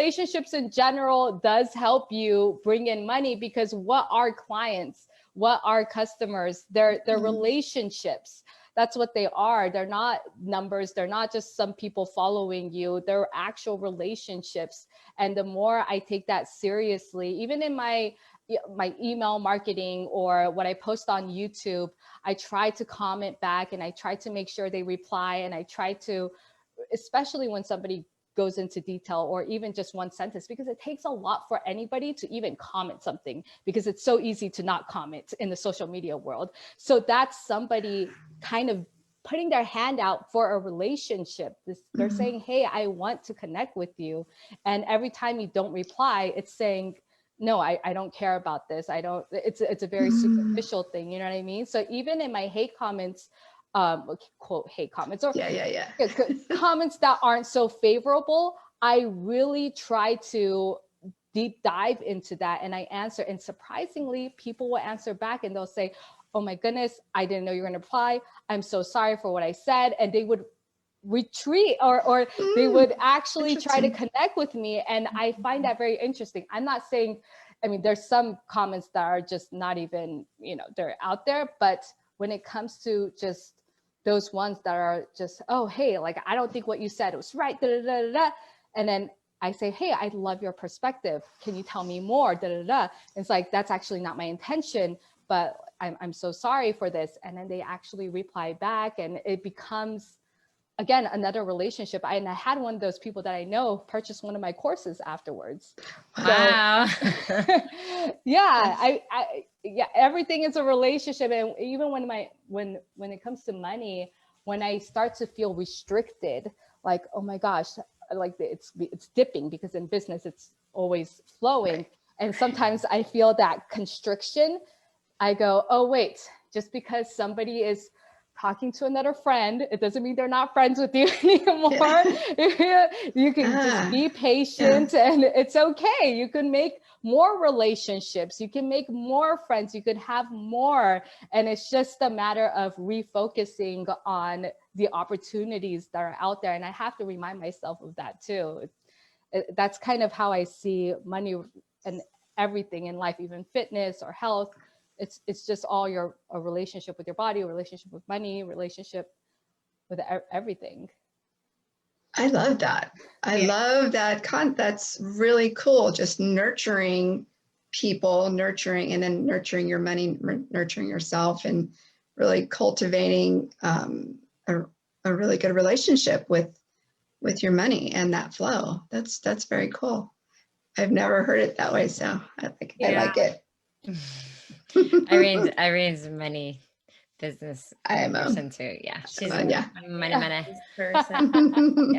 relationships in general does help you bring in money, because what are clients? What are customers? They're relationships. That's what they are. They're not numbers. They're not just some people following you. They're actual relationships. And the more I take that seriously, even in my email marketing or what I post on YouTube, I try to comment back and I try to make sure they reply. And I try to, especially when somebody goes into detail or even just one sentence, because it takes a lot for anybody to even comment something, because it's so easy to not comment in the social media world. So that's somebody kind of putting their hand out for a relationship. They're saying, hey, I want to connect with you. And every time you don't reply, it's saying, no, I don't care about this. I don't, it's a very superficial thing. You know what I mean? So even in my hate comments, quote hate comments, or comments that aren't so favorable, I really try to deep dive into that and I answer. And surprisingly, people will answer back and they'll say, oh my goodness, I didn't know you were going to reply. I'm so sorry for what I said. And they would retreat or they would actually try to connect with me. And I find that very interesting. I'm not saying, I mean, there's some comments that are just not even, you know, they're out there, but when it comes to just those ones that are just, oh, hey, like, I don't think what you said was right, da, da, da, da, da. And then I say, hey, I love your perspective. Can you tell me more, da, da, da. It's like, that's actually not my intention, but I'm so sorry for this. And then they actually reply back and it becomes, again, another relationship. And I had one of those people that I know purchase one of my courses afterwards. Wow. So, yeah, yeah, everything is a relationship. And even when it comes to money, when I start to feel restricted, like, oh my gosh, like it's dipping, because in business, it's always flowing. And sometimes I feel that constriction. I go, oh, wait, just because somebody is talking to another friend, it doesn't mean they're not friends with you anymore. You can just be patient and it's okay. You can make more relationships. You can make more friends. You could have more. And it's just a matter of refocusing on the opportunities that are out there. And I have to remind myself of that too. That's kind of how I see money and everything in life, even fitness or health. It's just all a relationship with your body, a relationship with money, relationship with everything. I love that. I love that. That's really cool. Just nurturing people, nurturing, and then nurturing your money, nurturing yourself, and really cultivating a really good relationship with your money and that flow. That's very cool. I've never heard it that way, so I like it. Irene's a money business person too. Yeah, she's a money person.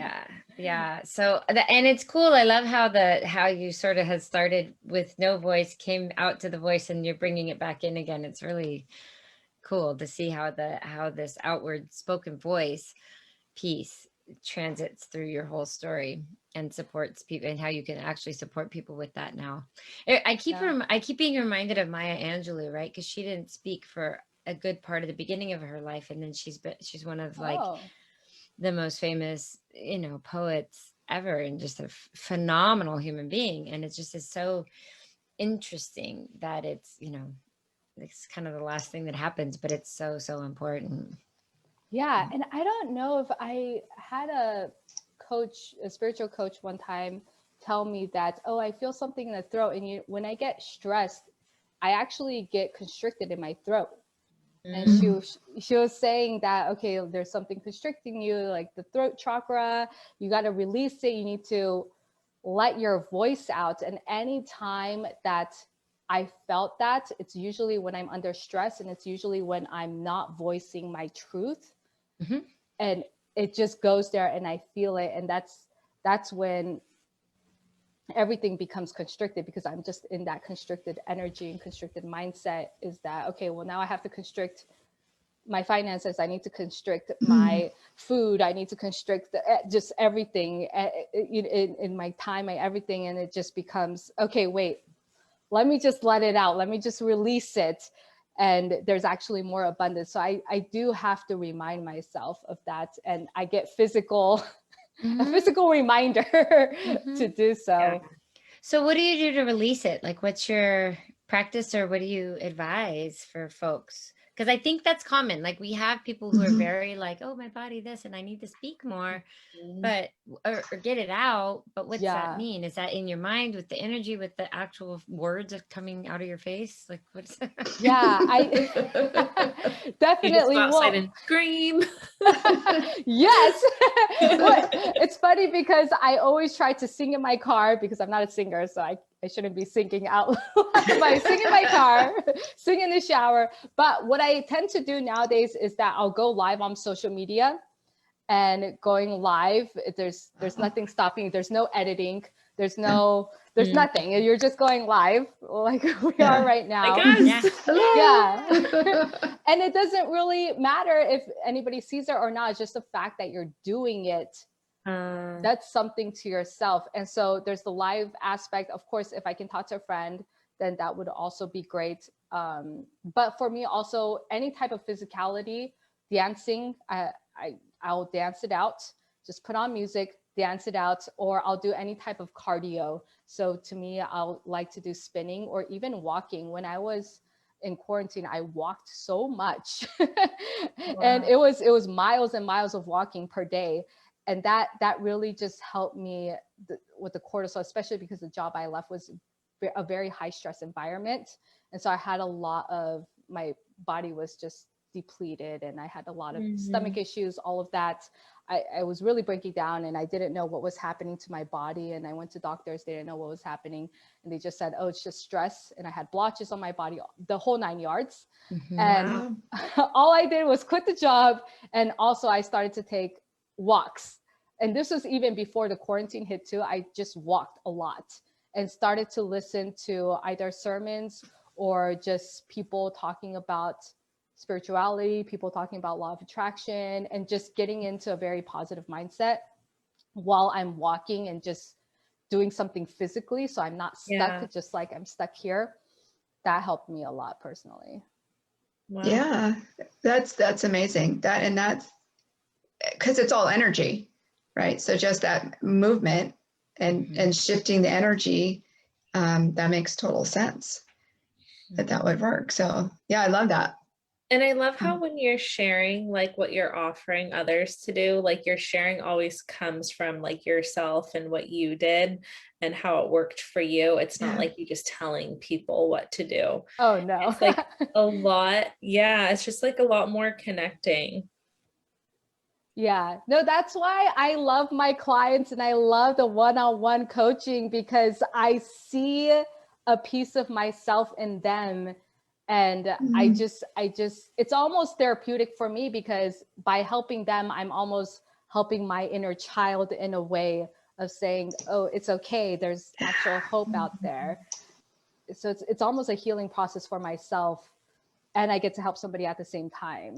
Yeah. So and it's cool. I love how you sort of had started with no voice, came out to the voice, and you're bringing it back in again. It's really cool to see how this outward spoken voice piece transits through your whole story and supports people, and how you can actually support people with that now. I keep being reminded of Maya Angelou, right? Because she didn't speak for a good part of the beginning of her life, and then she's one of like the most famous, poets ever, and just a phenomenal human being. And it just is so interesting that it's kind of the last thing that happens, but it's so important. Yeah. And I don't know if I had a spiritual coach one time tell me that, oh, I feel something in the throat. And when I get stressed, I actually get constricted in my throat. And she was saying that, okay, there's something constricting you, like the throat chakra, you got to release it. You need to let your voice out. And anytime that I felt that, it's usually when I'm under stress, and it's usually when I'm not voicing my truth. And it just goes there and I feel it. And that's when everything becomes constricted, because I'm just in that constricted energy and constricted mindset. Is that, okay, well, now I have to constrict my finances. I need to constrict my food. I need to constrict just everything in my time, my everything. And it just becomes, okay, wait, let me just let it out. Let me just release it. And there's actually more abundance. So I do have to remind myself of that. And I get physical a physical reminder to do so. Yeah. So what do you do to release it? Like, what's your practice, or what do you advise for folks? Because I think that's common. Like, we have people who are very like, oh, my body this, and I need to speak more, but, or get it out. But what's that mean? Is that in your mind with the energy, with the actual words of coming out of your face? Like, what's Yeah, I definitely. You just go outside and scream. Yes. Well, it's funny because I always try to sing in my car because I'm not a singer, so I shouldn't be singing out loud. But I sing in my car, sing in the shower. But what I tend to do nowadays is that I'll go live on social media, and going live, there's nothing stopping. There's no editing. There's nothing. You're just going live like we are right now. Yeah. And it doesn't really matter if anybody sees it or not. It's just the fact that you're doing it. That's something to yourself. And so there's the live aspect. Of course, if I can talk to a friend, then that would also be great. But for me also, any type of physicality, dancing, I'll dance it out, just put on music, dance it out, or I'll do any type of cardio. So to me, I'll like to do spinning or even walking. When I was in quarantine, I walked so much. And it was miles and miles of walking per day. And that really just helped me with the cortisol, especially because the job I left was a very high stress environment. And so I had my body was just depleted, and I had a lot of stomach issues, all of that. I was really breaking down, and I didn't know what was happening to my body. And I went to doctors, they didn't know what was happening. And they just said, oh, it's just stress. And I had blotches on my body, the whole 9 yards. And all I did was quit the job. And also I started to take walks. And this was even before the quarantine hit too. I just walked a lot and started to listen to either sermons or just people talking about spirituality, people talking about law of attraction, and just getting into a very positive mindset while I'm walking and just doing something physically. So I'm not stuck, just like I'm stuck here. That helped me a lot personally. Wow. Yeah, that's amazing. That's because it's all energy, right? So just that movement and shifting the energy, that makes total sense that would work. So yeah, I love that. And I love how when you're sharing like what you're offering others to do, like your sharing always comes from like yourself and what you did and how it worked for you. It's not like you just telling people what to do. Oh no. It's like a lot. Yeah. It's just like a lot more connecting. Yeah, no, that's why I love my clients and I love the one-on-one coaching, because I see a piece of myself in them. And I just, it's almost therapeutic for me, because by helping them, I'm almost helping my inner child in a way of saying, oh, it's okay. There's actual hope out there. So it's almost a healing process for myself, and I get to help somebody at the same time.